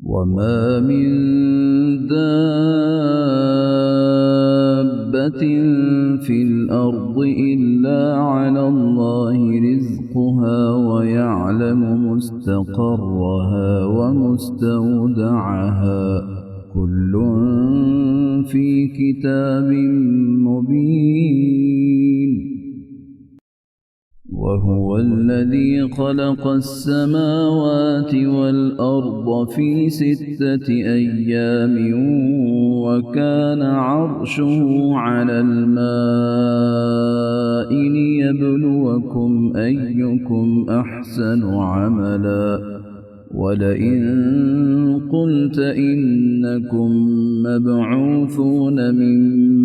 وما من دابة في الأرض إلا على الله رزقها ويعلم مستقرها ومستودعها كل في كتاب مبين. وهو الذي خلق السماوات والأرض في 6 أيام وكان عرشه على الماء ليبلوكم أيكم أحسن عملا. ولئن قلت إنكم مبعوثون من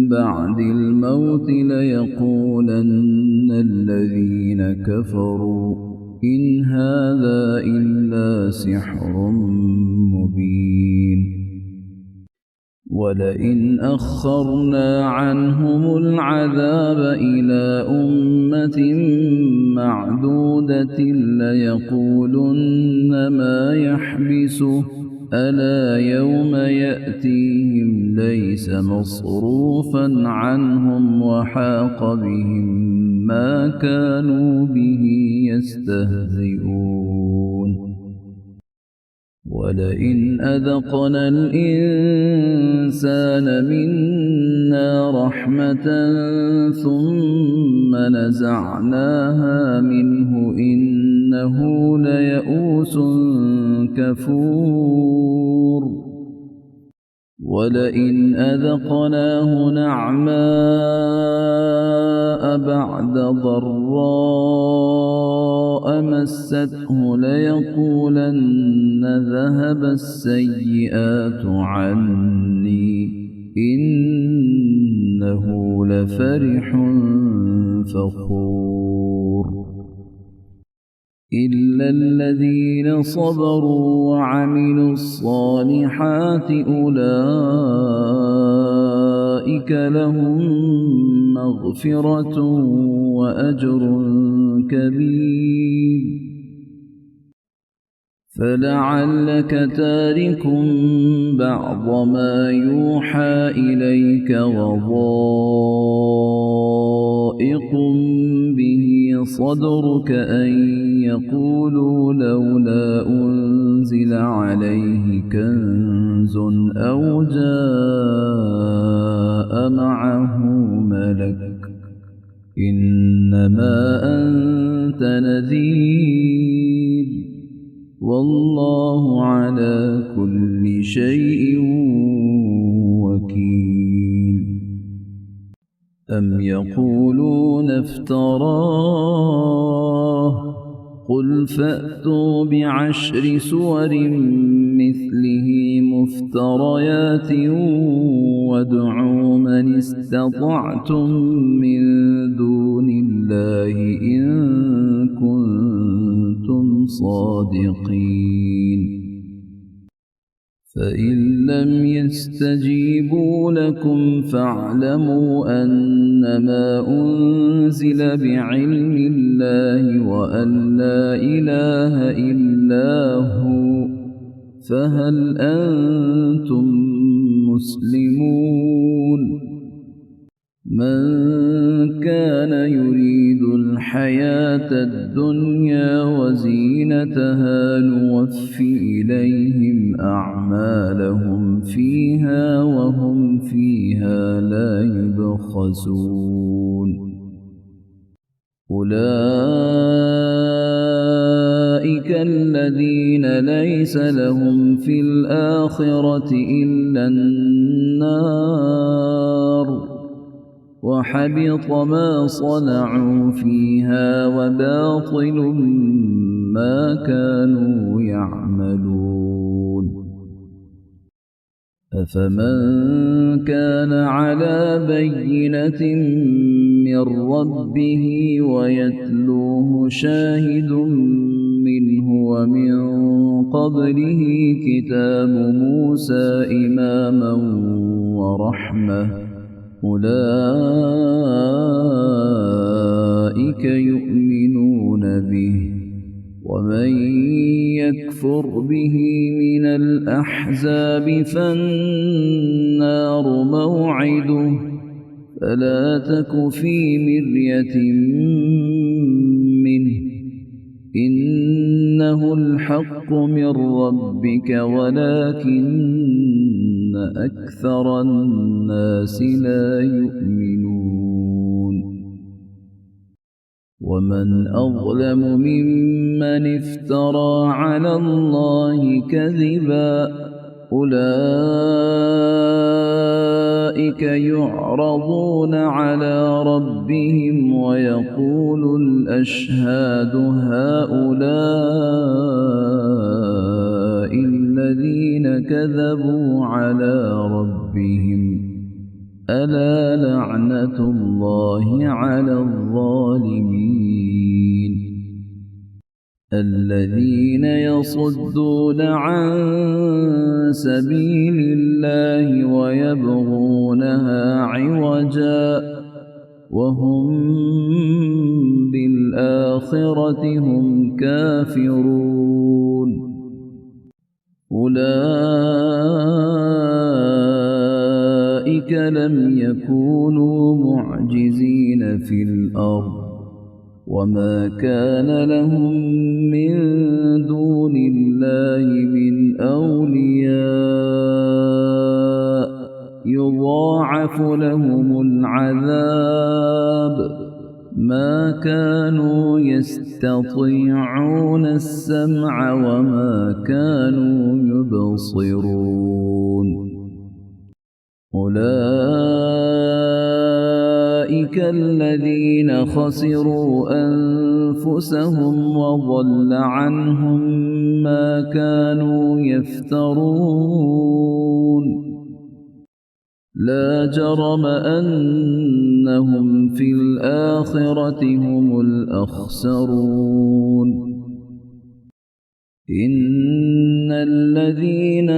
بعد الموت ليقولن الذين كفروا إن هذا إلا سحر مبين. ولئن أخرنا عنهم العذاب إلى أمة معدودة ليقولن ما يحبسه ألا يوم يأتيهم ليس مصروفا عنهم وحاق بهم ما كانوا به يستهزئون. ولئن أذقنا الإنسان منا رحمة ثم نزعناها منه إنه ليئوس كفور. ولئن أذقناه نعماء بعد ضراء مسته ليقولن ذهب السيئات عني إنه لفرح فخور. إلا الذين صبروا وعملوا الصالحات أولئك لهم مغفرة وأجر كبير. فلعلك تارك بعض ما يوحى إليك وضائق به صدرك أن يقولوا لولا أنزل عليه كنز أو جاء معه ملك إنما أنت نذير والله على كل شيء وكيل. أم يقولون افتراه قل فأتوا ب10 سور مثله مفتريات وادعوا من استطعتم من دون الله إن كنتم صادقين. فإن لم يستجيبوا لكم فاعلموا أنما أنزل بعلم الله وأن لا إله إلا هو فهل أنتم مسلمون. من كان يريد الحياة الدنيا وزينتها نوفي إليهم أعمالهم فيها وهم فيها لا يبخسون. أولئك الذين ليس لهم في الآخرة إلا النار وحبط ما صنعوا فيها وباطل ما كانوا يعملون. أفمن كان على بينة من ربه ويتلوه شاهد منه ومن قبله كتاب موسى إماما ورحمة أولئك يؤمنون به ومن يكفر به من الأحزاب فالنار موعده فلا تك في مرية منه إنه الحق من ربك ولكن أكثر الناس لا يؤمنون ومن أظلم ممن افترى على الله كذبا أولئك يعرضون على ربهم ويقول الأشهاد هؤلاء الذين كذبوا على ربهم ألا لعنة الله على الظالمين الذين يصدون عن سبيل الله ويبغونها عوجا وهم بالآخرة هم كافرون أولئك لم يكونوا معجزين في الأرض وما كان لهم من دون الله من أولياء يضاعف لهم العذاب ما كانوا يستطيعون السمع وما كانوا يبصرون أولئك الذين خسروا أنفسهم وضل عنهم ما كانوا يفترون لا جرم أنهم في الآخرة هم الأخسرون إن الذين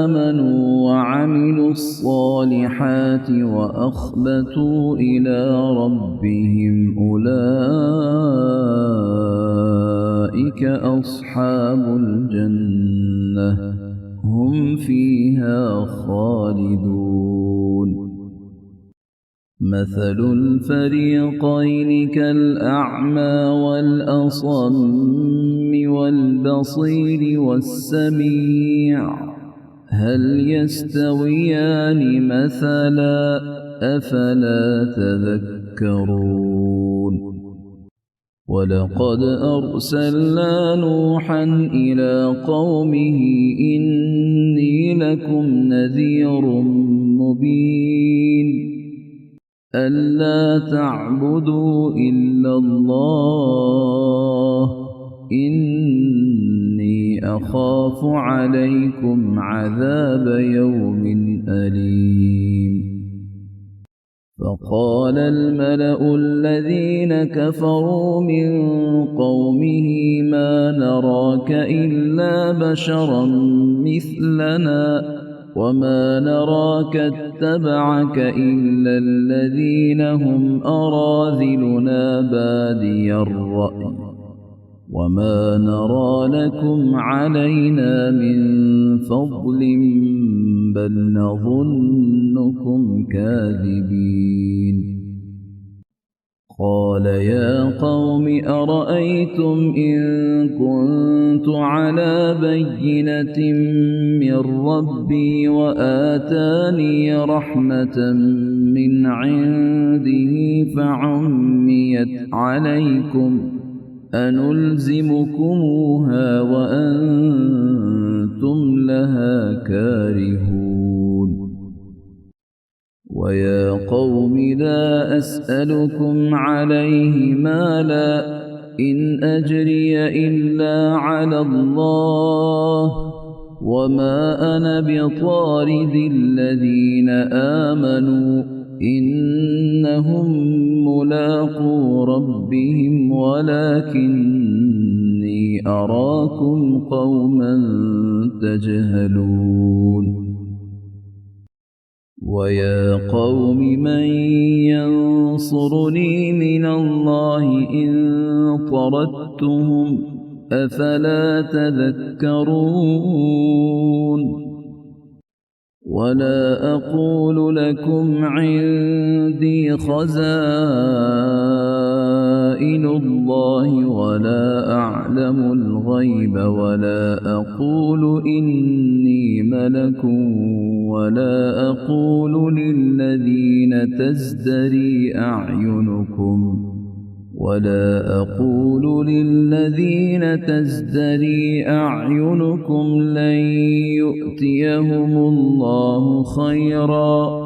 آمنوا وعملوا الصالحات وأخبتوا إلى ربهم أولئك أصحاب الجنة هم فيها خالدون مثل الفريقين كالأعمى والأصم والبصير والسميع هل يستويان مثلا أفلا تذكرون ولقد أرسلنا نوحا إلى قومه إني لكم نذير مبين ألا تعبدوا إلا الله إني أخاف عليكم عذاب يوم أليم فقال الملأ الذين كفروا من قومه ما نراك إلا بشرا مثلنا وما نراك اتبعك إلا الذين هم أراذلنا بادي الرأي وما نرى لكم علينا من فضل بل نظنكم كاذبين قال يا قوم أرأيتم إن كنت على بينة من ربي وآتاني رحمة من عنده فعميت عليكم أنلزمكموها وأنتم لها كارهون ويا قوم لا أسألكم عليه مالا إن أجري إلا على الله وما أنا بطارد الذين آمنوا إنهم ملاقو ربهم ولكني أراكم قوما تجهلون ويا قوم من ينصرني من الله إن طردتهم أفلا تذكرون ولا أقول لكم عندي خزائن الله ولا أعلم الغيب ولا أقول إني ملك ولا أقول للذين تزدري أعينكم لن يؤتيهم الله خيرا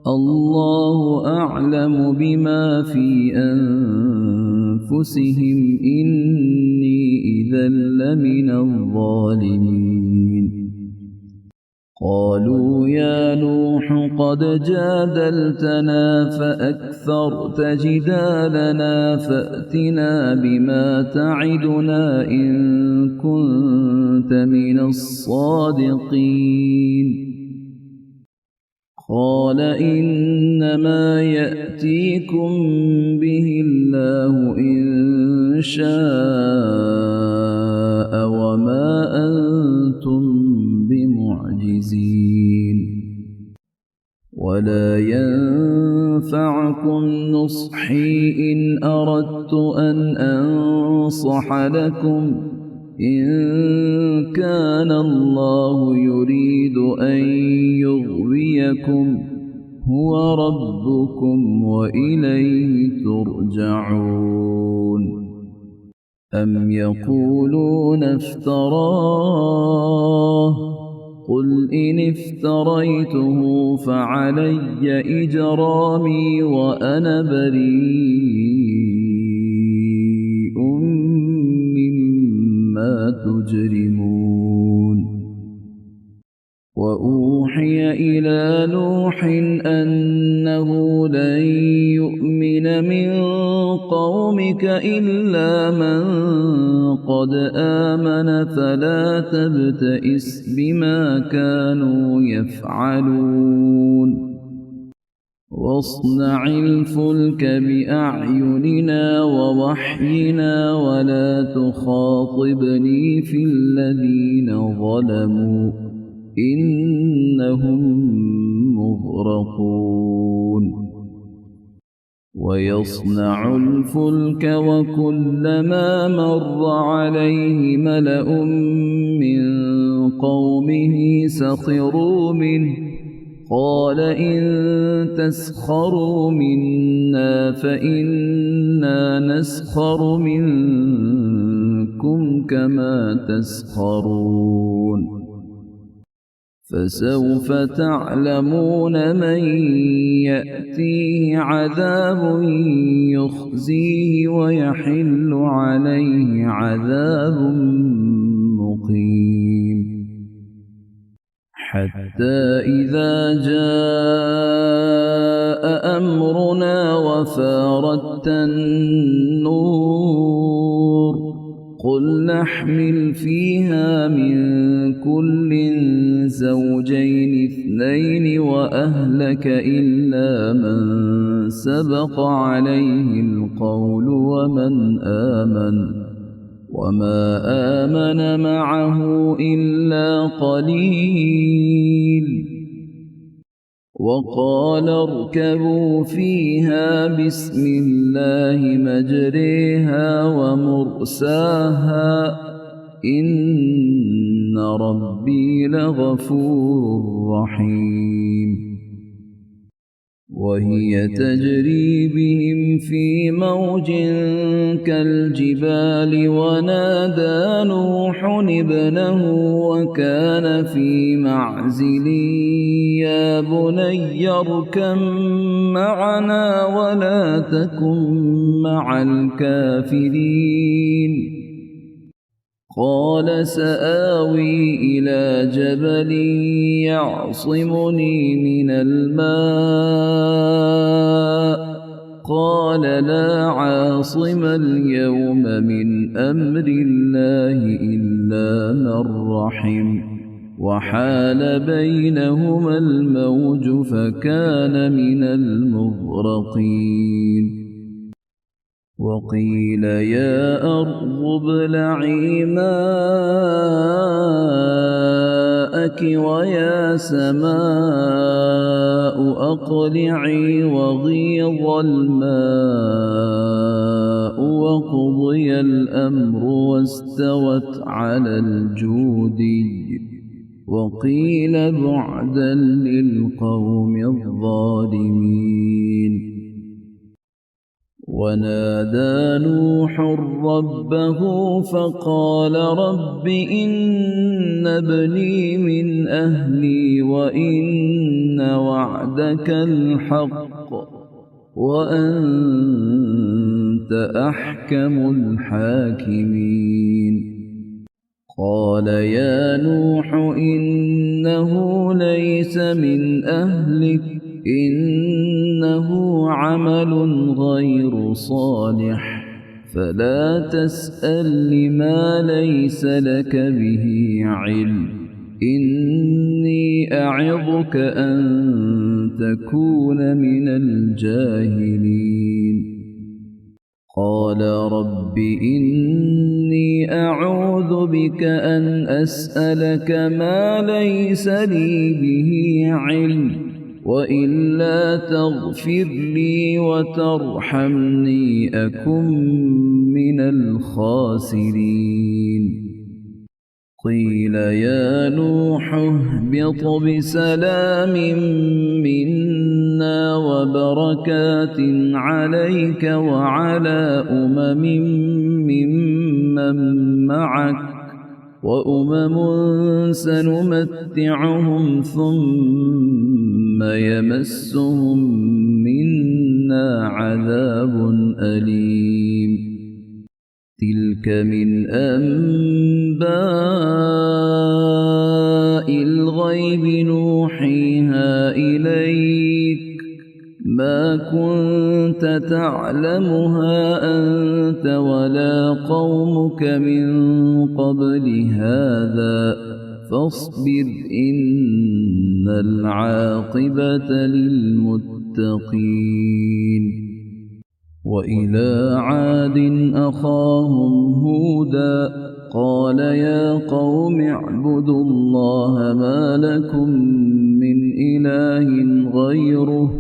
الله أعلم بما في أنفسهم إني إذا لمن الظالمين قالوا يا نوح قد جادلتنا فأكثرت جدالنا فأتنا بما تعدنا إن كنت من الصادقين قال إنما يأتيكم به الله إن شاء وما أنتم بمعجزين ولا ينفعكم نصحي إن أردت أن أنصح لكم إن كان الله يريد أن يغويكم هو ربكم وإليه ترجعون أم يقولون افتراه قل إن افتريته فعلي إجرامي وأنا بريء مما تجرمون وأوحي إلى نوح أنه لن يؤمن من قومك إلا من قد آمن فلا تبتئس بما كانوا يفعلون واصنع الفلك بأعيننا ووحينا ولا تخاطبني في الذين ظلموا إنهم مغرقون ويصنع الفلك وكلما مر عليه ملأ من قومه سخروا منه قال إن تسخروا منا فإنا نسخر منكم كما تسخرون فسوف تعلمون من يأتيه عذاب يخزيه ويحل عليه عذاب مقيم حتى إذا جاء أمرنا وفارت النور قل نحمل فيها من كل زوجين اثنين وأهلك إلا من سبق عليه القول وما آمن معه إلا قليل وقال اركبوا فيها بسم الله مجريها ومرساها إن ربي لغفور رحيم وهي تجري بهم في موج كالجبال ونادى نوح ابنه وكان في معزل يا بني اركب معنا ولا تكن مع الكافرين قال سآوي إلى جبل يعصمني من الماء قال لا عاصم اليوم من أمر الله إلا من رحم وحال بينهما الموج فكان من المغرقين وقيل يا أرض ابلعي ماءك ويا سماء أقلعي وغيض الماء وقضي الأمر واستوت على الجودي وقيل بعدا للقوم الظالمين. ونادى نوح ربه فقال رب إن ابني من أهلي وإن وعدك الحق وأنت أحكم الحاكمين. قال يا نوح إنه ليس من أهلك إنه عمل غير صالح فلا تسأل لما ليس لك به علم إني أعظك أن تكون من الجاهلين. قال رب إني أعوذ بك أن أسألك ما ليس لي به علم وإلا تغفر لي وترحمني أكن من الخاسرين. قيل يا نوح اهبط بسلام منا وبركات عليك وعلى ممن معك وأمم سنمتعهم ثم يمسهم منا عذاب أليم. تلك من أنباء الغيب نوحيها إليك ما كنت تعلمها أنت ولا قومك من قبل هذا فاصبر إن العاقبة للمتقين. وإلى عاد أخاهم هودا قال يا قوم اعبدوا الله ما لكم من إله غيره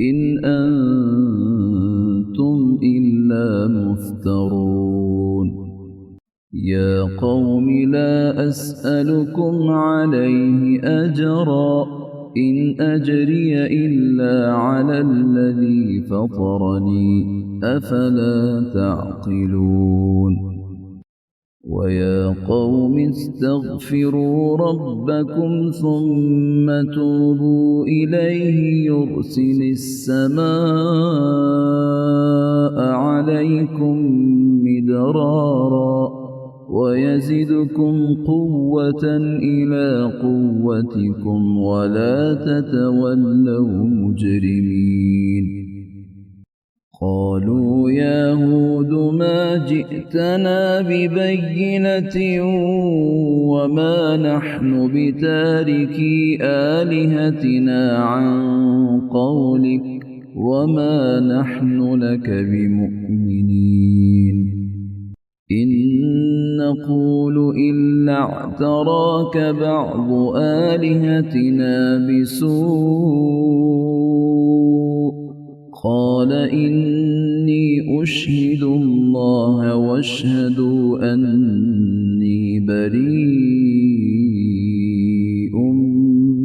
إن أنتم إلا مفترون. يا قوم لا أسألكم عليه أجرا إن أجري إلا على الذي فطرني أفلا تعقلون. ويا قوم استغفروا ربكم ثم توبوا إليه يرسل السماء عليكم مدرارا ويزدكم قوة إلى قوتكم ولا تتولوا مجرمين. قالوا يا هود ما جئتنا ببينة وما نحن بتاركي آلهتنا عن قولك وما نحن لك بمؤمنين إن نقول إلا اعتراك بعض آلهتنا بسوء قال إني أشهد الله واشهدوا أني بريء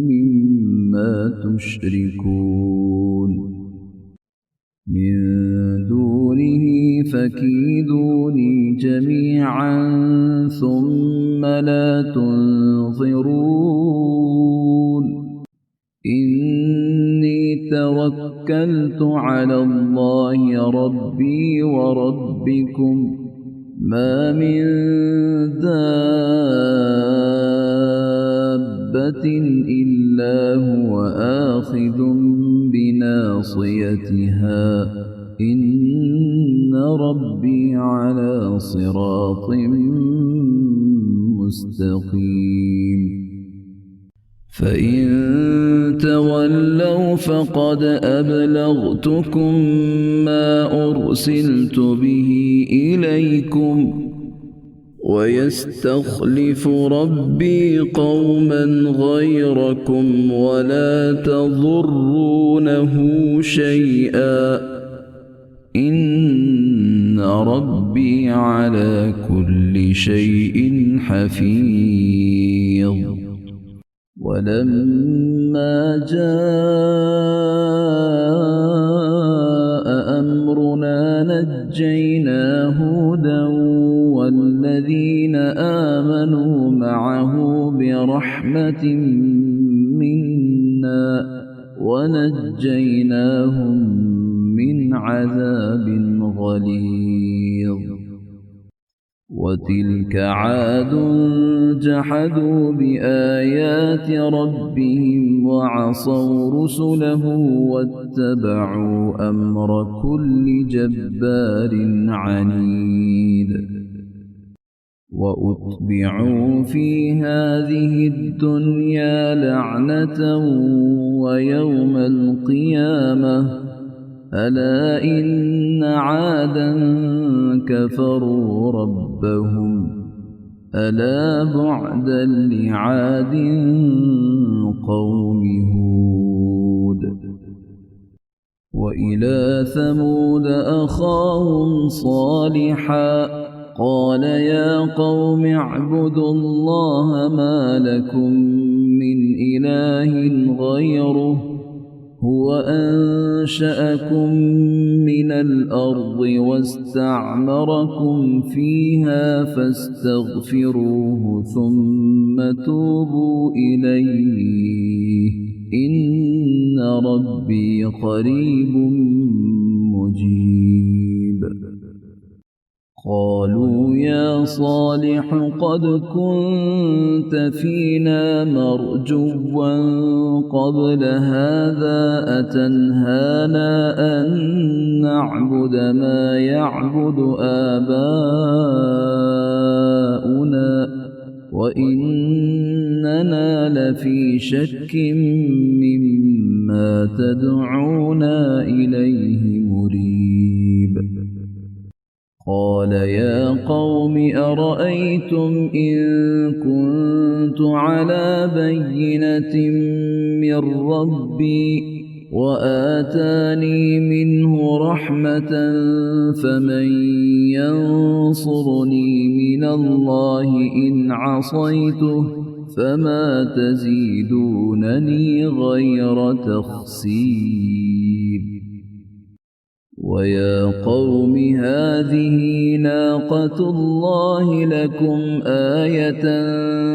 مما تشركون من دونه فكيدوني جميعا ثم لا تنظرون إني توكلت على الله ربي وربكم ما من دابة إلا هو آخذ بناصيتها إن ربي على صراط مستقيم. فإن تولوا فقد أبلغتكم ما أرسلت به إليكم ويستخلف ربي قوما غيركم ولا تضرونه شيئا إن ربي على كل شيء حفيظ. ولما جاء أمرنا نجينا هودا والذين آمنوا معه برحمة منا ونجيناهم من عذاب غليظ. وتلك عاد جحدوا بآيات ربهم وعصوا رسله واتبعوا أمر كل جبار عنيد. وأتبعوا في هذه الدنيا لعنة ويوم القيامة ألا إن عادا كفروا ربهم ألا بعدا لعاد قوم هود. وإلى ثمود أخاهم صالحا قال يا قوم اعبدوا الله ما لكم من إله غيره هو أنشأكم من الأرض واستعمركم فيها فاستغفروه ثم توبوا إليه إن ربي قريب مجيب. قالوا يا صالح قد كنت فينا مرجوا قبل هذا أتنهانا أن نعبد ما يعبد آباؤنا وإننا لفي شك مما تدعونا إليه مريب. قال يا قوم أرأيتم إن كنت على بينة من ربي وآتاني منه رحمة فمن ينصرني من الله إن عصيته فما تزيدونني غير تخسير. ويا قوم هذه ناقة الله لكم آية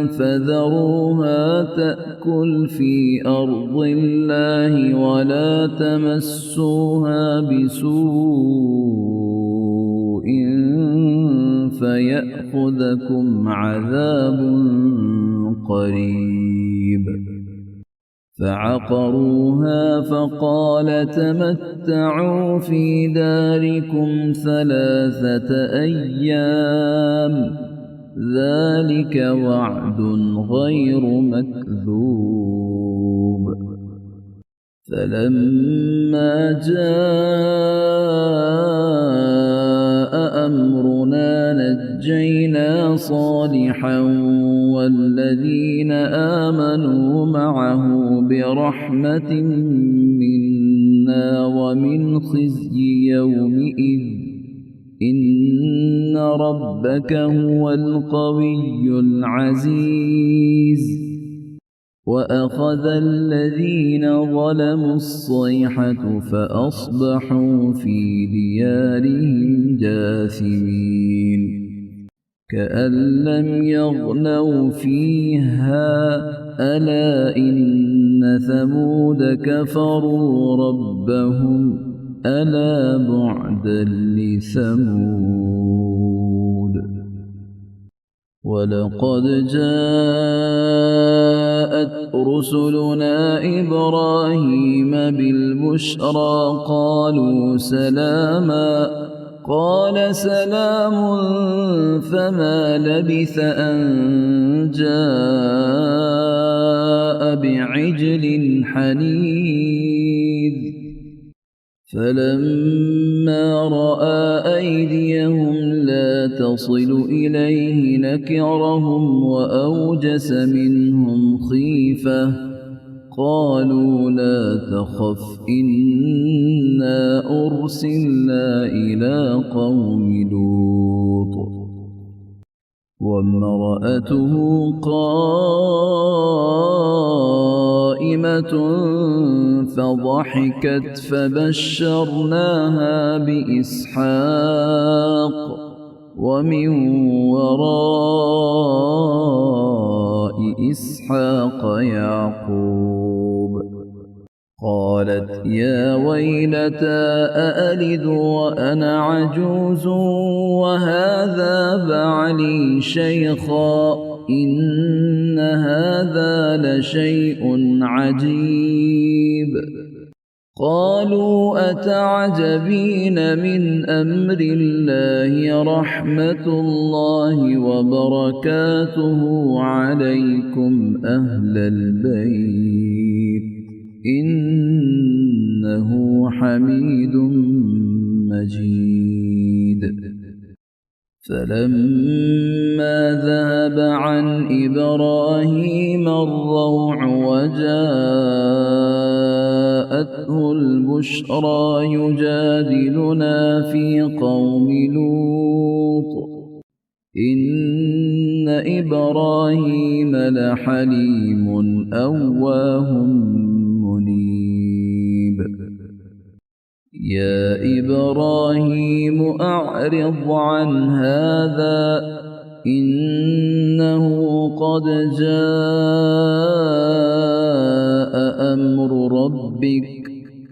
فذروها تأكل في أرض الله ولا تمسوها بسوء فيأخذكم عذاب قريب. فعقروها فقال تمتعوا في داركم 3 أيام ذلك وعد غير مكذوب. فلما جاء أمرنا نجينا صالحا والذين آمنوا معه برحمة منا ومن خزي يومئذ إن ربك هو القوي العزيز. وأخذ الذين ظلموا الصيحة فأصبحوا في ديارهم جاثمين كأن لم يغنوا فيها ألا إن ثمود كفروا ربهم ألا بعدا لثمود. ولقد جاءت رسلنا إبراهيم بالبشرى قالوا سلاما قال سلام فما لبث أن جاء بعجل حنيذ فلما رأى أيديهم لا تصل إليه نكرهم وأوجس منهم خيفة قالوا لا تخف إنا أرسلنا إلى قوم لوط وامرأته قائمة فضحكت فبشرناها بإسحاق ومن وراء إسحاق يعقوب قالت يا ويلتى أألد وأنا عجوز وهذا بعلي شيخا إن هذا لشيء عجيب قالوا أتعجبين من أمر الله رحمة الله وبركاته عليكم أهل البيت إنه حميد مجيد فلما ذهب عن إبراهيم الروع وجاءته البشرى يجادلنا في قوم لوط إن إبراهيم لحليم أواه منيب يا إبراهيم أعرض عن هذا إنه قد جاء أمر ربك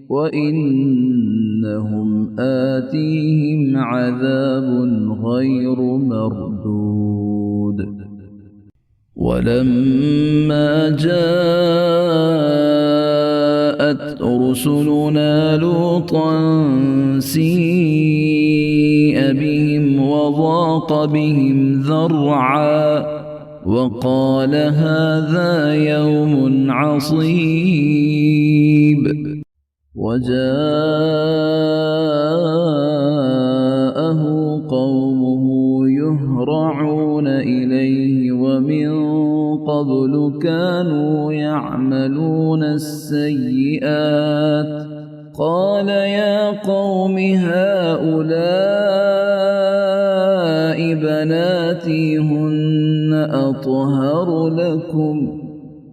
وإنهم آتيهم عذاب غير مردود ولما جاءت رسلنا لوطا سيء بهم وضاق بهم ذرعا وقال هذا يوم عصيب وجاءه قومه يهرعون إليه ومن قبل كانوا يعملون السيئات قال يا قوم هؤلاء بناتي هن أطهر لكم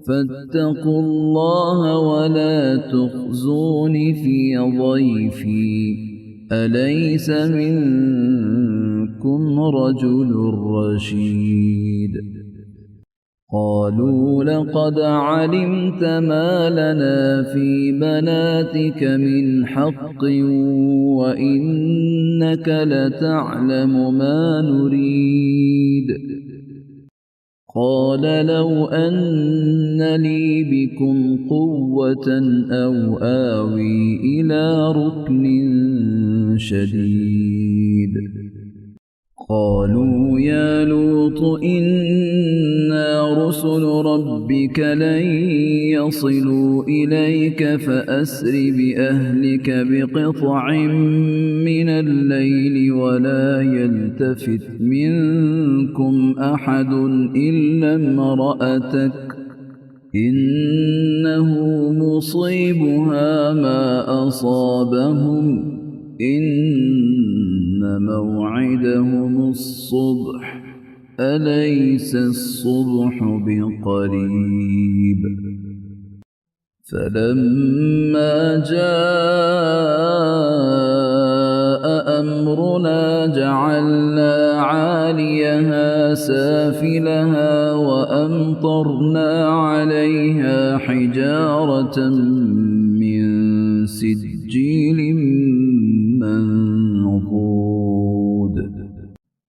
فاتقوا الله ولا تخزون في ضيفي أليس منكم رجل رشيد قالوا لقد علمت ما لنا في بناتك من حق وإنك لتعلم ما نريد قال لو أن لي بكم قوة أو آوي إلى ركن شديد قالوا يا لوط إنا رسل ربك لن يصلوا إليك فأسر بأهلك بقطع من الليل ولا يلتفت منكم أحد إلا امرأتك إنه مصيبها ما أصابهم إن موعدهم الصبح أليس الصبح بقريب فلما جاء أمرنا جعلنا عاليها سافلها وأمطرنا عليها حجارة من سجيل منضود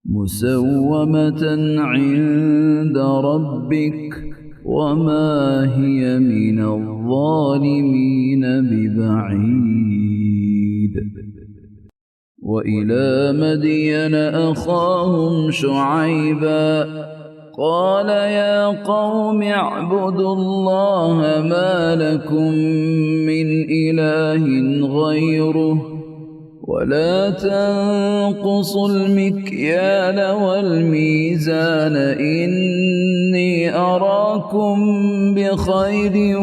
مسومة عند ربك وما هي من الظالمين ببعيد وإلى مدين أخاهم شعيبا قال يا قوم اعبدوا الله ما لكم من إله غيره ولا تنقصوا المكيال والميزان إني أراكم بخير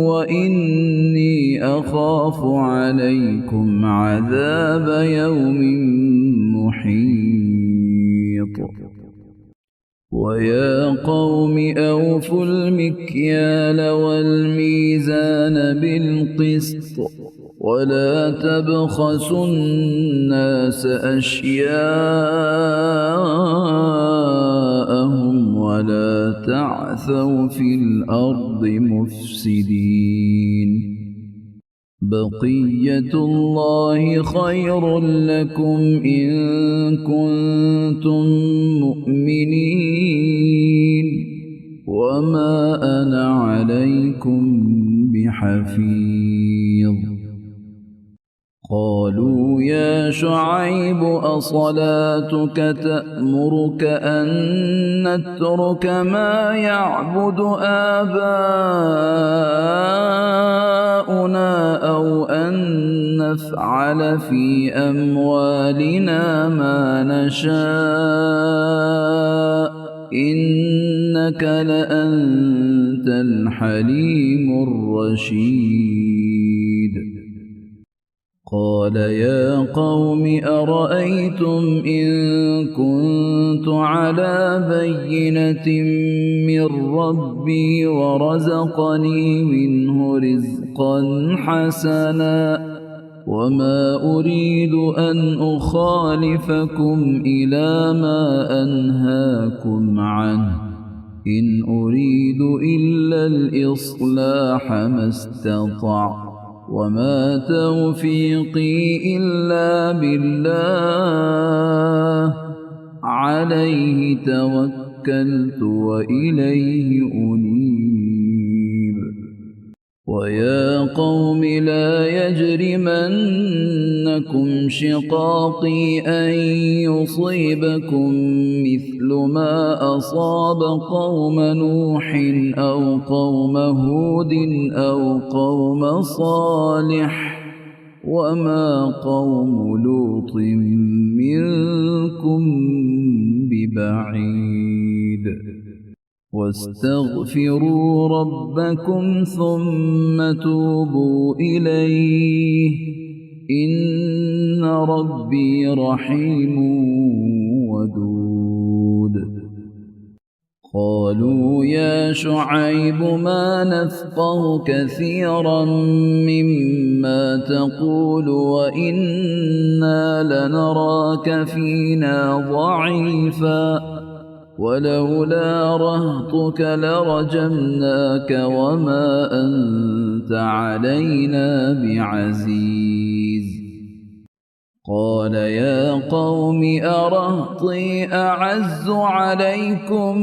وإني أخاف عليكم عذاب يوم محيط ويا قوم أوفوا المكيال والميزان بالقسط ولا تبخسوا الناس أشياءهم ولا تعثوا في الأرض مفسدين بقية الله خير لكم إن كنتم مؤمنين وما أنا عليكم بحفيظ قالوا يا شعيب أصلاتك تأمرك أن نترك ما يعبد آباؤنا أو أن نفعل في أموالنا ما نشاء إنك لأنت الحليم الرشيد قال يا قوم أرأيتم إن كنت على بينة من ربي ورزقني منه رزقا حسنا وما أريد أن أخالفكم إلى ما أنهاكم عنه إن أريد إلا الإصلاح ما استطعت وما توفيقي إلا بالله عليه توكلت وإليه أنيب ويا قوم لا يجرمنكم شقاقي أن يصيبكم مثل ما أصاب قوم نوح أو قوم هود أو قوم صالح وما قوم لوط منكم ببعيد واستغفروا ربكم ثم توبوا إليه إن ربي رحيم ودود قالوا يا شعيب ما نفقه كثيرا مما تقول وإنا لنراك فينا ضعيفا ولولا رهطك لرجمناك وما أنت علينا بعزيز قال يا قوم أرهطي أعز عليكم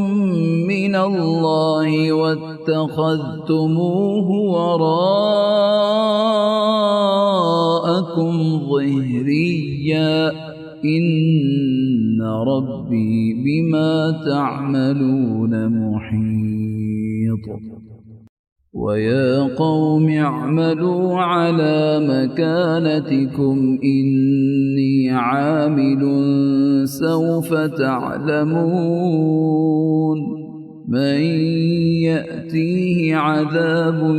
من الله واتخذتموه وراءكم ظهريا إن ربي بما تعملون محيط ويا قوم اعملوا على مكانتكم إني عامل سوف تعلمون من يأتيه عذاب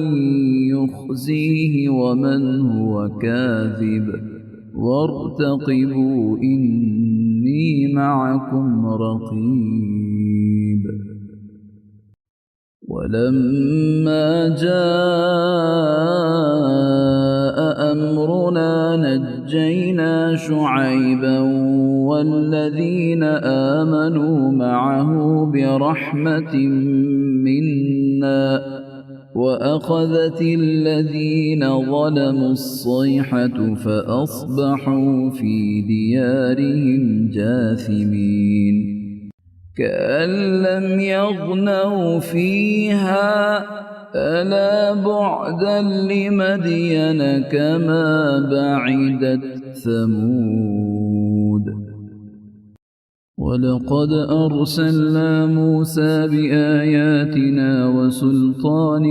يخزيه ومن هو كاذب وارتقبوا إني معكم رقيب ولما جاء أمرنا نجينا شعيبا والذين آمنوا معه برحمة منا وأخذت الذين ظلموا الصيحة فأصبحوا في ديارهم جاثمين كأن لم يغنوا فيها ألا بعدا لمدين كما بعدت ثمود ولقد أرسلنا موسى بآياتنا وسلطان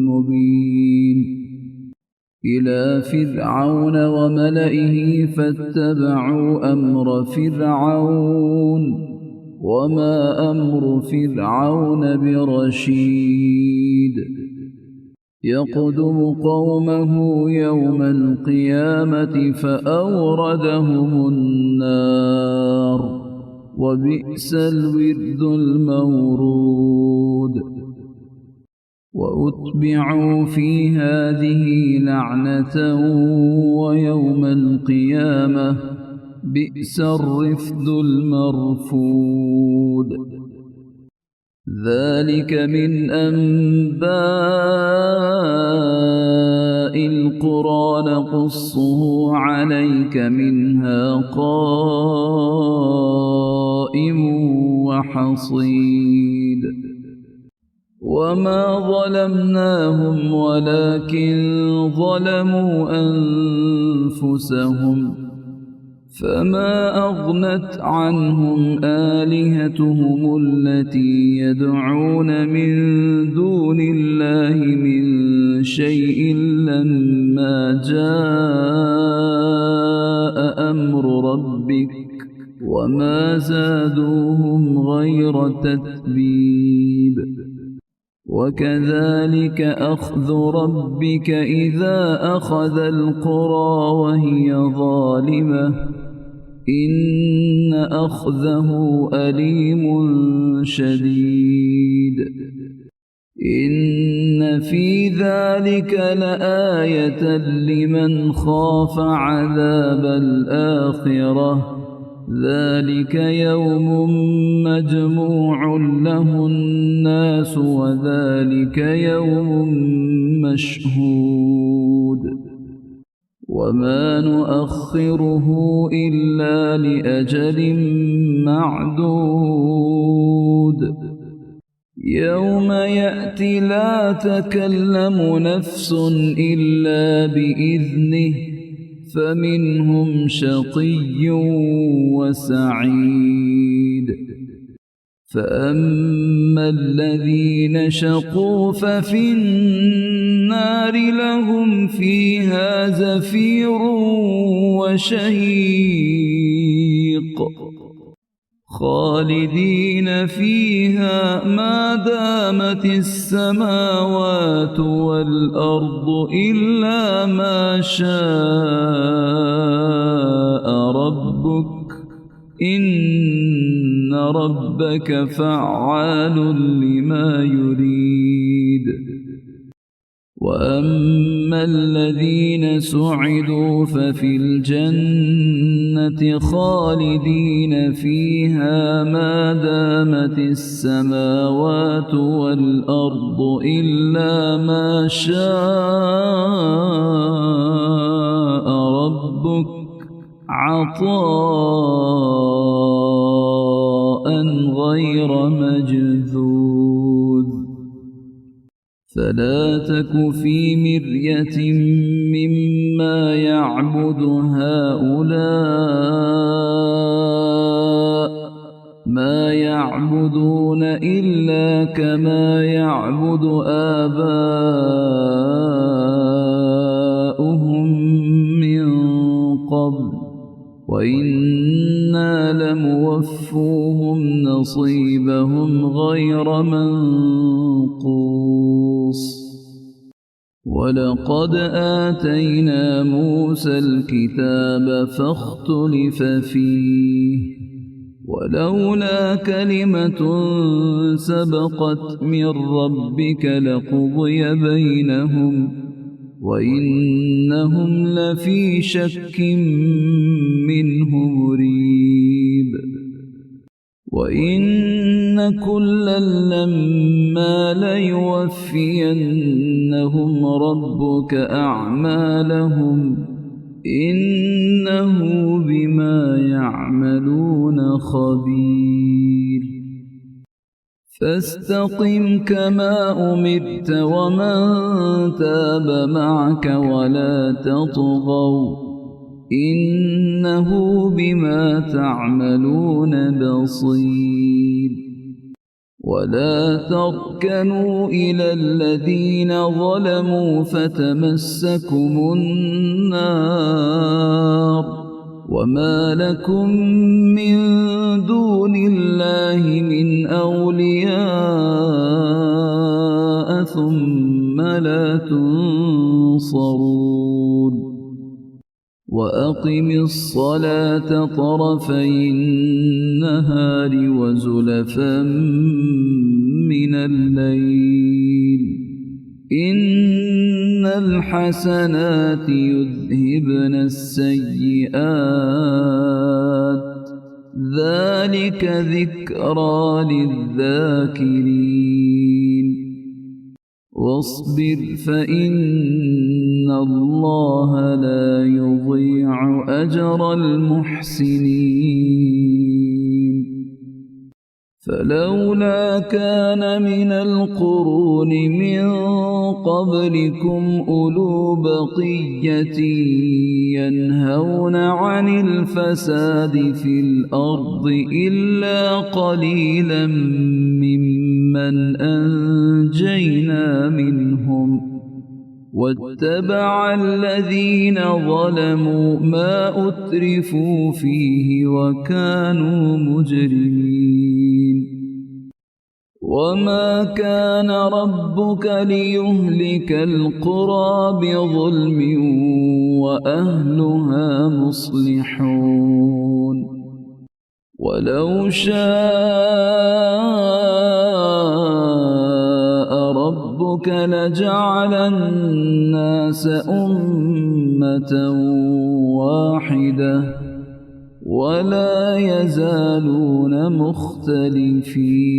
مبين إلى فرعون وملئه فاتبعوا أمر فرعون وما أمر فرعون برشيد يقدم قومه يوم القيامة فأوردهم النار وبئس الورد المورود وأتبعوا في هذه لعنة ويوم القيامة بئس الرفد المرفود ذلك من أنباء القرى نقصه عليك منها قائم وحصيد وما ظلمناهم ولكن ظلموا أنفسهم فما أغنت عنهم آلهتهم التي يدعون من دون الله من شيء لما جاء أمر ربك وما زادوهم غير تتبيب وكذلك أخذ ربك إذا أخذ القرى وهي ظالمة إن أخذه أليم شديد إن في ذلك لآية لمن خاف عذاب الآخرة ذلك يوم مجموع له الناس وذلك يوم مشهود وما نؤخره إلا لأجل معدود يوم يأتي لا تكلم نفس إلا بإذنه فمنهم شقي وسعيد فأما الذين شقوا ففي النار لهم فيها زفير وشهيق خالدين فيها ما دامت السماوات والأرض إلا ما شاء ربك إن ربك فعال لما يريد وأما الذين سعدوا ففي الجنة خالدين فيها ما دامت السماوات والأرض إلا ما شاء ربك عطاء غير مجذوذ فلا تك في مرية مما يعبد هؤلاء ما يعبدون إلا كما يعبد آباؤهم من قبل وإنا لموفوهم نصيبهم غير منقوص ولقد آتينا موسى الكتاب فاختلف فيه ولولا كلمة سبقت من ربك لقضي بينهم وإنهم لفي شك منه مريب وإن كلا لما ليوفينهم ربك أعمالهم إنه بما يعملون خبير فاستقم كما أمرت ومن تاب معك ولا تطغوا إنه بما تعملون بصير ولا تركنوا إلى الذين ظلموا فتمسكم النار وما لكم من دون الله من أولياء ثم لا تنصرون وأقم الصلاة طرفي النهار وزلفا من الليل إن الحسنات يذهبن السيئات ذلك ذكرى للذاكرين واصبر فإن الله لا يضيع أجر المحسنين فلولا كان من القرون من قبلكم أولو بقية ينهون عن الفساد في الأرض إلا قليلا ممن أنجينا منهم واتبع الذين ظلموا ما أترفوا فيه وكانوا مجرمين وما كان ربك ليهلك القرى بظلم وأهلها مصلحون ولو شاء ربك لجعل الناس أمة واحدة ولا يزالون مختلفين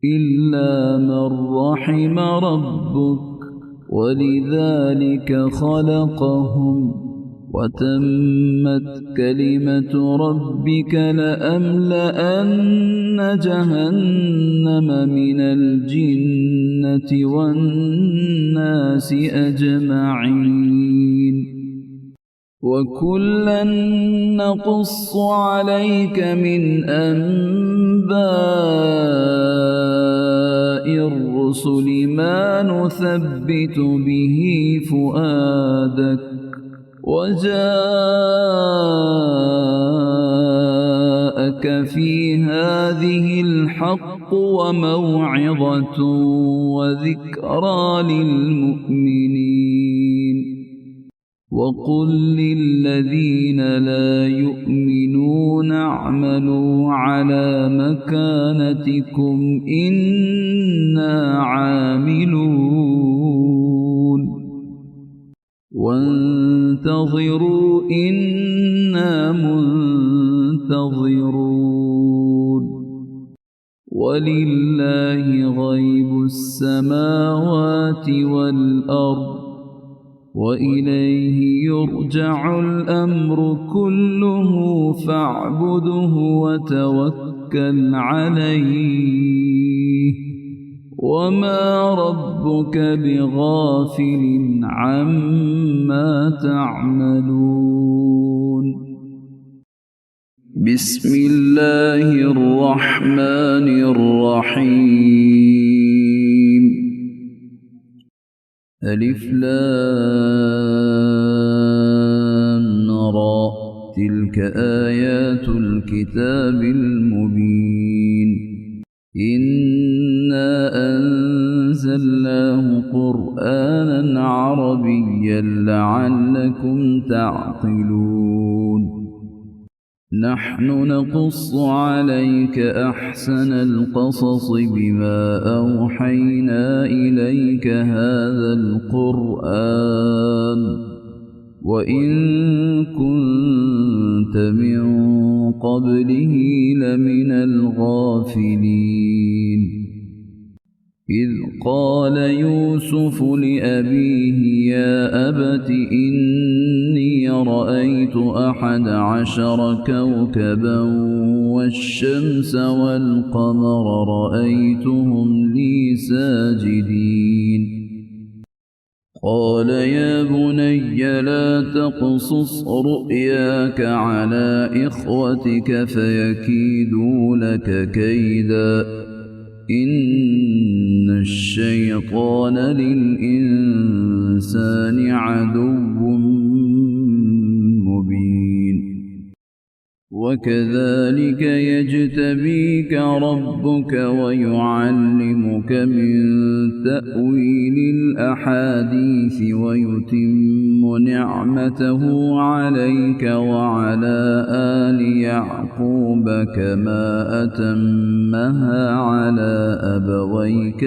إلا من رحم ربك ولذلك خلقهم وتمت كلمة ربك لأملأن جهنم من الجنة والناس أجمعين وكلا نقص عليك من أنباء الرسل ما نثبت به فؤادك وجاءك في هذه الحق وموعظة وذكرى للمؤمنين وقل للذين لا يؤمنون اعملوا على مكانتكم إنا عاملون وانتظروا إنا منتظرون ولله غيب السماوات والأرض وإليه يرجع الأمر كله فاعبده وتوكل عليه وما ربك بغافل عما تعملون بسم الله الرحمن الرحيم ألف لام را تلك آيات الكتاب المبين إنا أنزلناه قرآنا عربيا لعلكم تعقلون نحن نقص عليك أحسن القصص بما أوحينا إليك هذا القرآن وإن كنت من قبله لمن الغافلين إذ قال يوسف لأبيه يا أبت إني رأيت 11 كوكبا والشمس والقمر رأيتهم لي ساجدين قال يا بني لا تقصص رؤياك على إخوتك فيكيدوا لك كيدا إن الشيطان للإنسان عدو مبين وكذلك يجتبيك ربك ويعلمك من تأويل الأحاديث ويتم نعمته عليك وعلى آل يعقوب كما أتمها على أبويك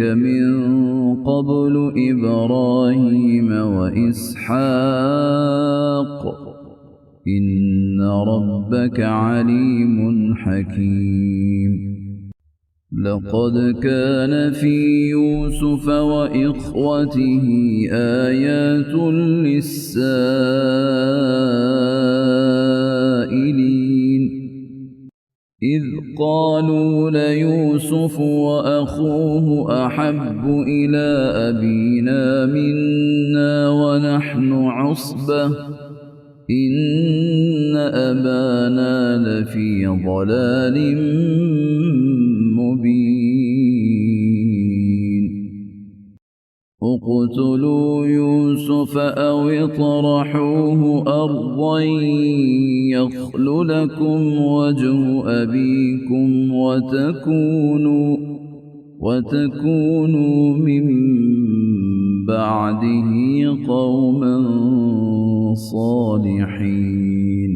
من قبل إبراهيم وإسحاق إن ربك عليم حكيم لقد كان في يوسف وإخوته آيات للسائلين إذ قالوا ليوسف وأخوه أحب إلى أبينا منا ونحن عصبة إن أبانا لفي ضلال مبين اقتلوا يوسف أو اطرحوه أرضا يخل لكم وجه أبيكم وتكونوا من بعده قوما صالحين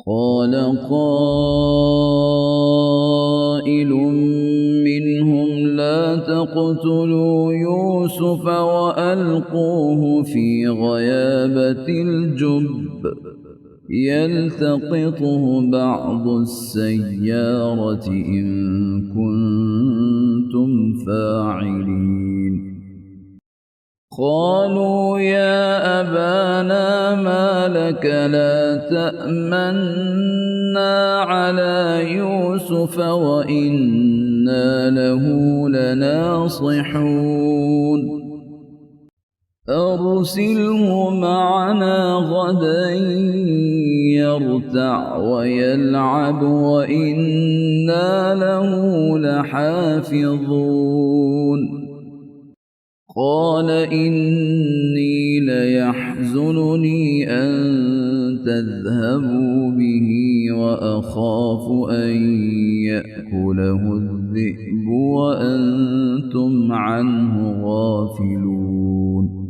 قال قائل منهم لا تقتلوا يوسف وألقوه في غيابة الجب يلتقطه بعض السيارة إن كنتم فاعلين قالوا يا أبانا ما لك لا تأمنا على يوسف وإنا له لناصحون أرسله معنا غدا يرتع ويلعب وإنا له لحافظون قال إني ليحزنني أن تذهبوا به وأخاف أن يأكله الذئب وأنتم عنه غافلون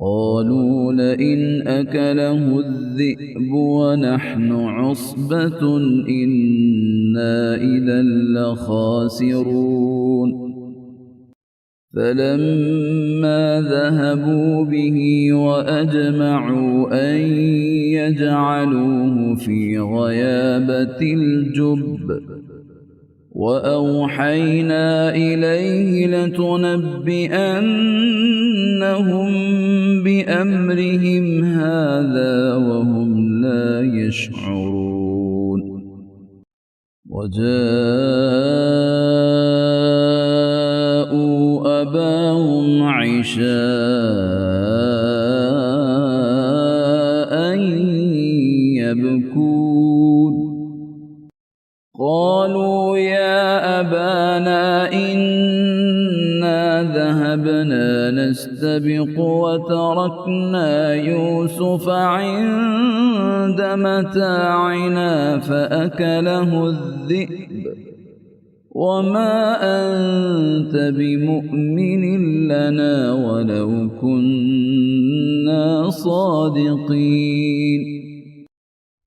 قالوا لئن أكله الذئب ونحن عصبة إنا إذا لخاسرون فلما ذهبوا به وأجمعوا أن يجعلوه في غيابة الجب وأوحينا إليه لتنبئنهم بأمرهم هذا وهم لا يشعرون وجاءوا أباهم عشاء يبكون قالوا يا أبانا إنا ذهبنا نستبق وتركنا يوسف عند متاعنا فأكله الذئب وما أنت بمؤمن لنا ولو كنا صادقين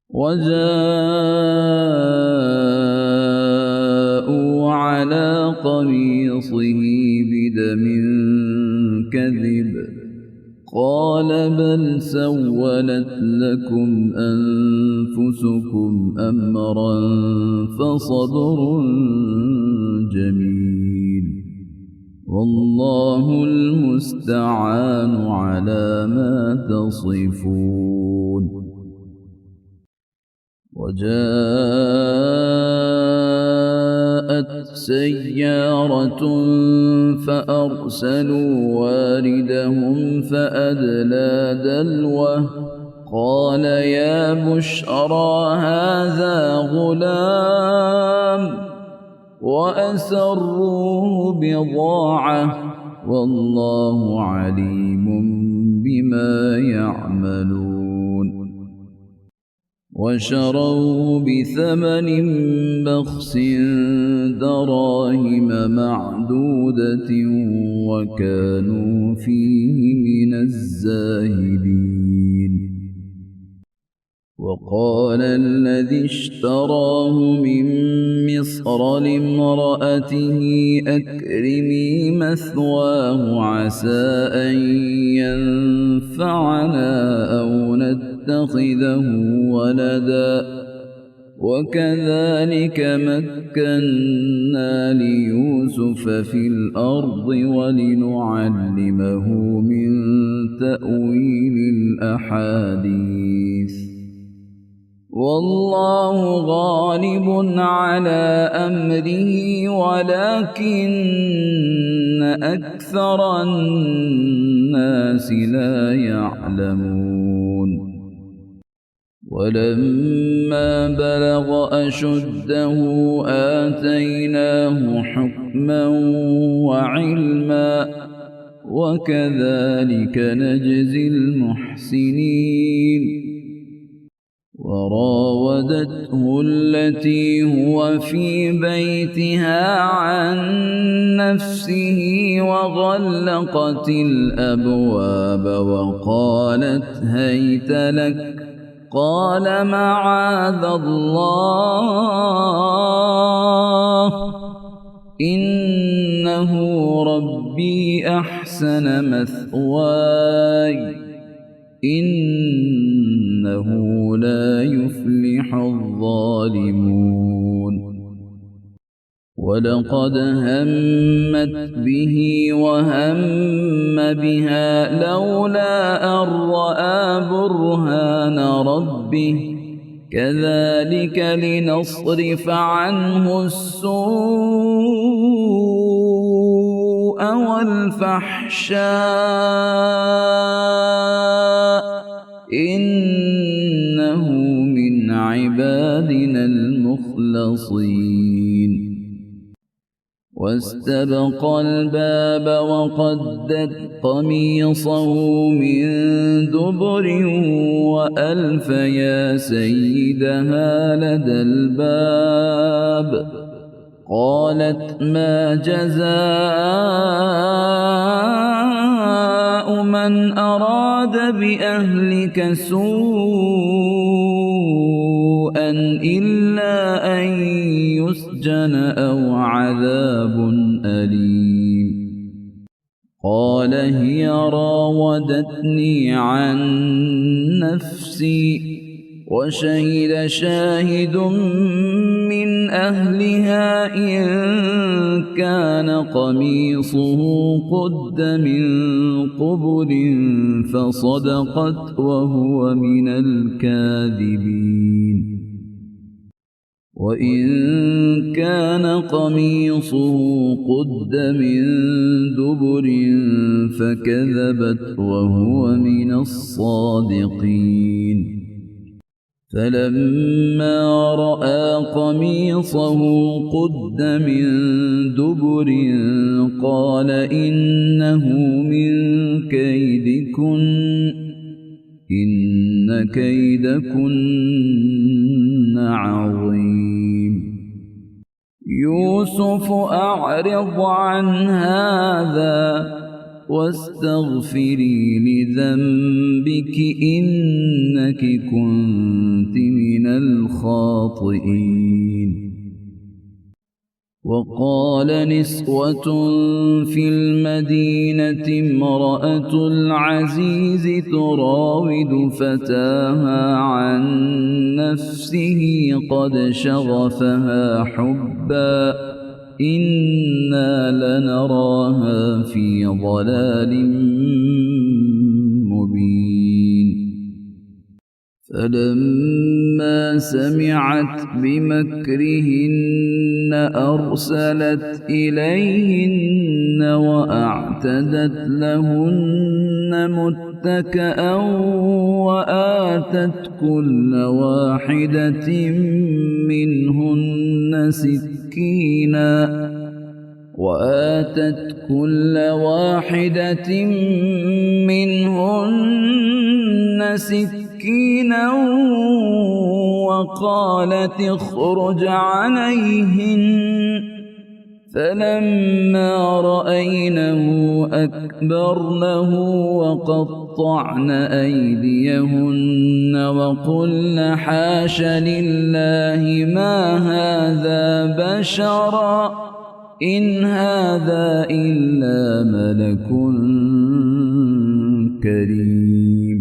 وجاءوا على قميصه بدم كذب قال بل سولت لكم أنفسكم أمرا فصبر جميل والله المستعان على ما تصفون وجاءت سيارة فأرسلوا واردهم فأدلى دلوه قال يا بشرى هذا غلام وأسروه بضاعة والله عليم بما يعملون وشروه بثمن بخس دراهم معدودة وكانوا فيه من الزاهدين وقال الذي اشتراه من مصر لامرأته أكرمي مثواه عسى أن ينفعنا أو نتخذه ولدا وكذلك مكنا ليوسف في الأرض ولنعلمه من تأويل الأحاديث والله غالب على أمره ولكن أكثر الناس لا يعلمون ولما بلغ أشده آتيناه حكما وعلما وكذلك نجزي المحسنين وراودته التي هو في بيتها عن نفسه وغلقت الأبواب وقالت هيت لك قال معاذ الله إنه ربي أحسن مثواي إنه لا يفلح الظالمون ولقد همت به وهم بها لولا أن رأى برهان ربه كذلك لنصرف عنه السوء والفحشاء إنه من عبادنا المخلصين واستبق الباب وقدت قميصه من دبر وألف يا سيدها لدى الباب قالت ما جزاء من أراد بأهلك سوءا إلا أن يسجن أو عذاب أليم قال هي راودتني عن نفسي وشهد شاهد من أهلها إن كان قميصه قد من قبل فصدقت وهو من الكاذبين وإن كان قميصه قد من دبر فكذبت وهو من الصادقين فلما رأى قميصه قد من دبر قال إنه من كيدكن إن كيدكن عظيم يوسف أعرض عن هذا واستغفري لذنبك إنك كنت من الخاطئين وقال نسوة في المدينة امرأة العزيز تراود فتاها عن نفسه قد شغفها حبا إنا لنراها في ضلال مبين فلما سمعت بمكرهن أرسلت إليهن وأعتدت لهن متكأ وآتت كل واحدة منهن سكينا وقالت اخرج عليهن فلما رأينه أكبرنه وقطعن أيديهن وقلن حاش لله ما هذا بشرا إن هذا إلا ملك كريم.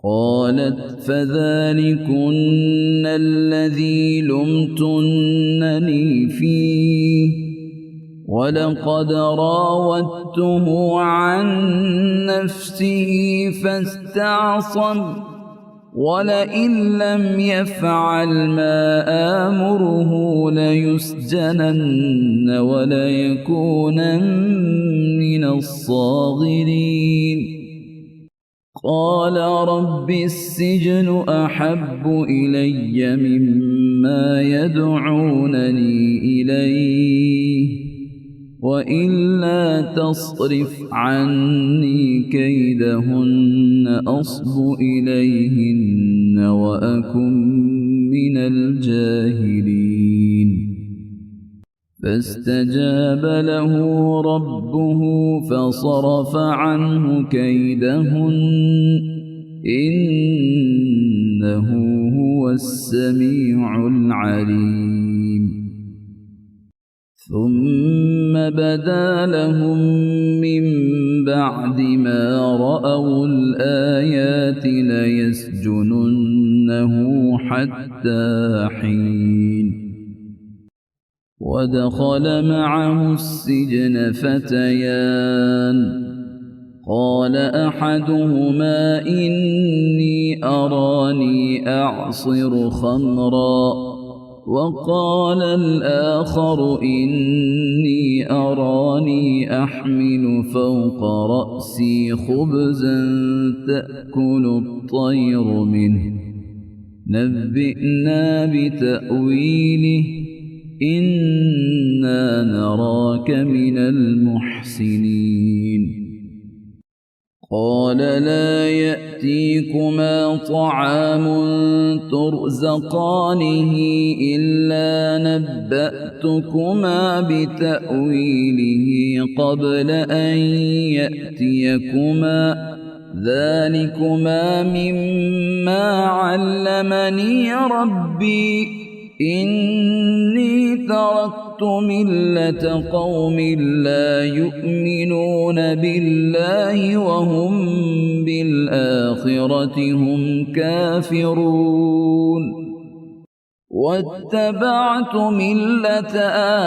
قالت فذلكن الذي لمتنني فيه ولقد راودته عن نفسه فاستعصم ولئن لم يفعل ما آمره ليسجنن وليكونن من الصاغرين. قال رب السجن أحب إلي مما يدعونني إليه وإلا تصرف عني كيدهن أصب إليهن وأكن من الجاهلين. فاستجاب له ربه فصرف عنه كيدهن إنه هو السميع العليم. ثم بدا لهم من بعد ما رأوا الآيات ليسجننه حتى حين. ودخل معه السجن فتيان قال أحدهما إني أراني أعصر خمرا وقال الآخر إني أراني أحمل فوق رأسي خبزا تأكل الطير منه نبئنا بتأويله إنا نراك من المحسنين. قال لا يأتيكما طعام ترزقانه إلا نبأتكما بتأويله قبل أن يأتيكما ذلكما مما علمني ربي إني تركت ملة قوم لا يؤمنون بالله وهم بالآخرة هم كافرون واتبعت ملة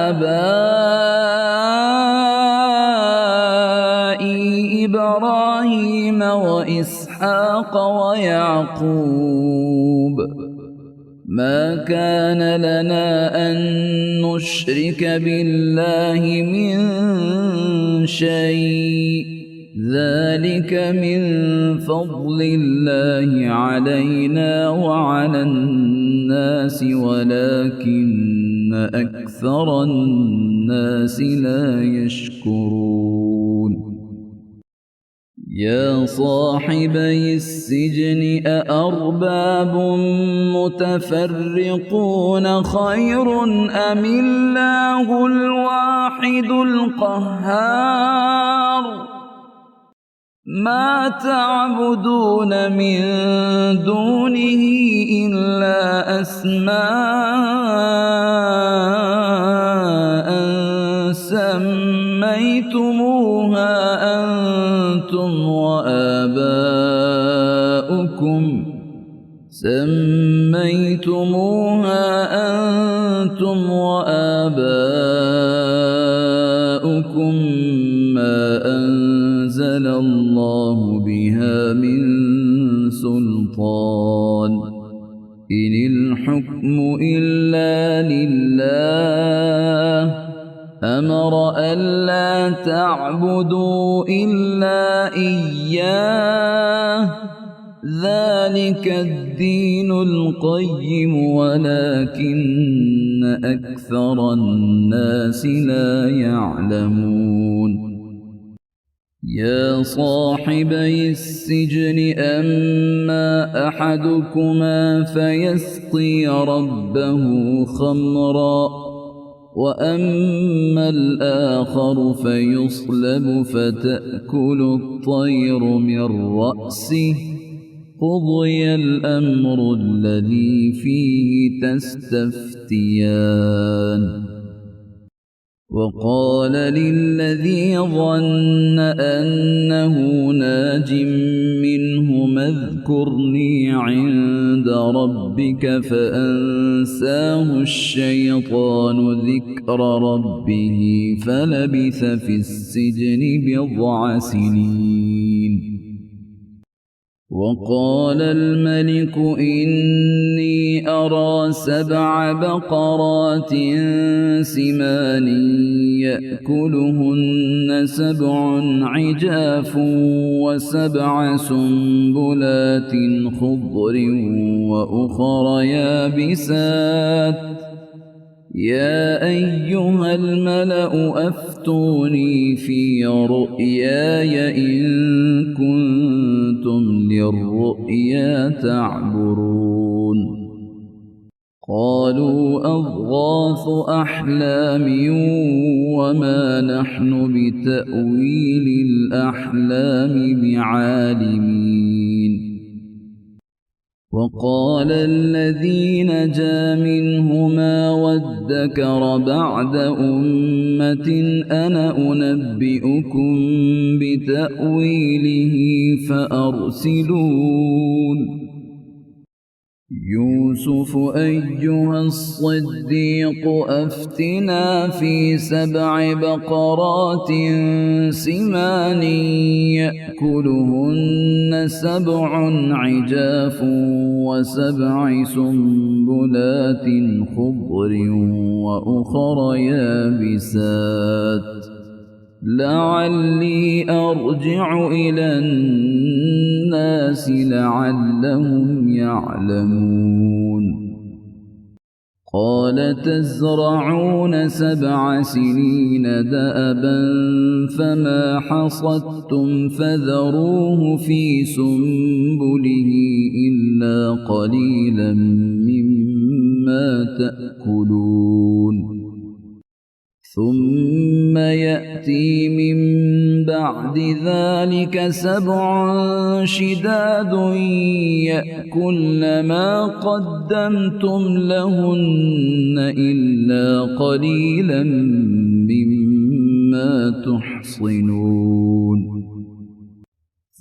آبائي إبراهيم وإسحاق ويعقوب ما كان لنا أن نشرك بالله من شيء ذلك من فضل الله علينا وعلى الناس ولكن أكثر الناس لا يشكرون. يا صاحبي السجن أأرباب متفرقون خير أم الله الواحد القهار ما تعبدون من دونه إلا أسماء سميتموها أنتم وآباؤكم ما أنزل الله بها من سلطان إن الحكم إلا لله أمر ألا تعبدوا إلا إياه ذلك الدين القيم ولكن أكثر الناس لا يعلمون يا صاحبي السجن أما أحدكما فيسقي ربه خمرا وأما الآخر فيصلب فتأكل الطير من رأسه قضي الأمر الذي فيه تستفتيان وقال للذي ظن أنه ناج منه اذكرني عند ربك فأنساه الشيطان ذكر ربه فلبث في السجن بضع سنين وقال الملك إني أرى 7 بقرات سمان يأكلهن 7 عجاف و7 سنبلات خضر وأخر يابسات يا أيها الملأ أفتوني في رؤياي إن كنتم للرؤيا تعبرون قالوا أضغاث أحلام وما نحن بتأويل الأحلام بعالمين وقال الذي نجا منهما وادكر بعد أمة أنا أنبئكم بتأويله فأرسلون يوسف أيها الصديق أفتنا في 7 بقرات سمان يأكلهن 7 عجاف و7 سنبلات خضر وأخر يابسات لعلي أرجع إلى الناس لعلهم يعلمون قال تزرعون 7 سنين دأبا فما حصدتم فذروه في سنبله إلا قليلا مما تأكلون ثم يأتي من بعد ذلك 7 شداد يأكلن ما قدمتم لهن إلا قليلا مما تحصنون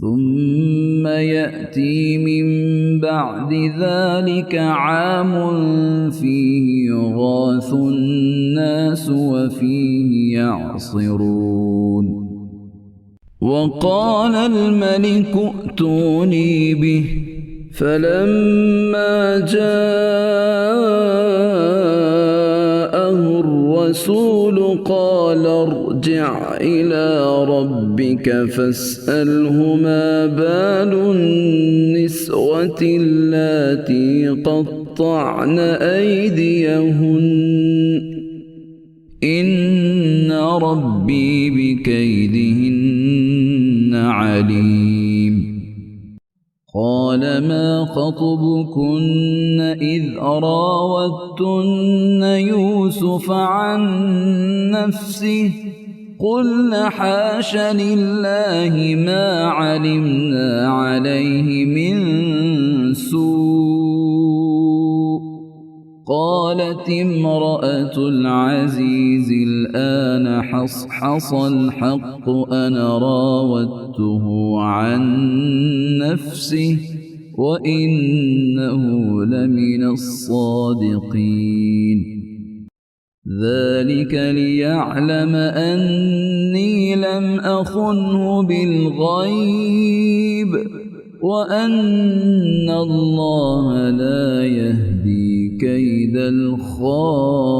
ثم يأتي من بعد ذلك عام فيه يغاث الناس وفيه يعصرون وقال الملك ائتوني به فلما جاءه الرسول قال ارجع إلى ربك فاسأله ما بال النسوة اللاتي قطعن أيديهن إن ربي بكيدهن عليم قال ما خطبكن إذ راوتن يوسف عن نفسه قلن حاش لله ما علمنا عليه من سوء قالت امرأة العزيز الآن حصحص الحق أنا راودته عن نفسه وإنه لمن الصادقين ذلك ليعلم أني لم أخنه بالغيب وأن الله لا يهدي كيد الخائنين.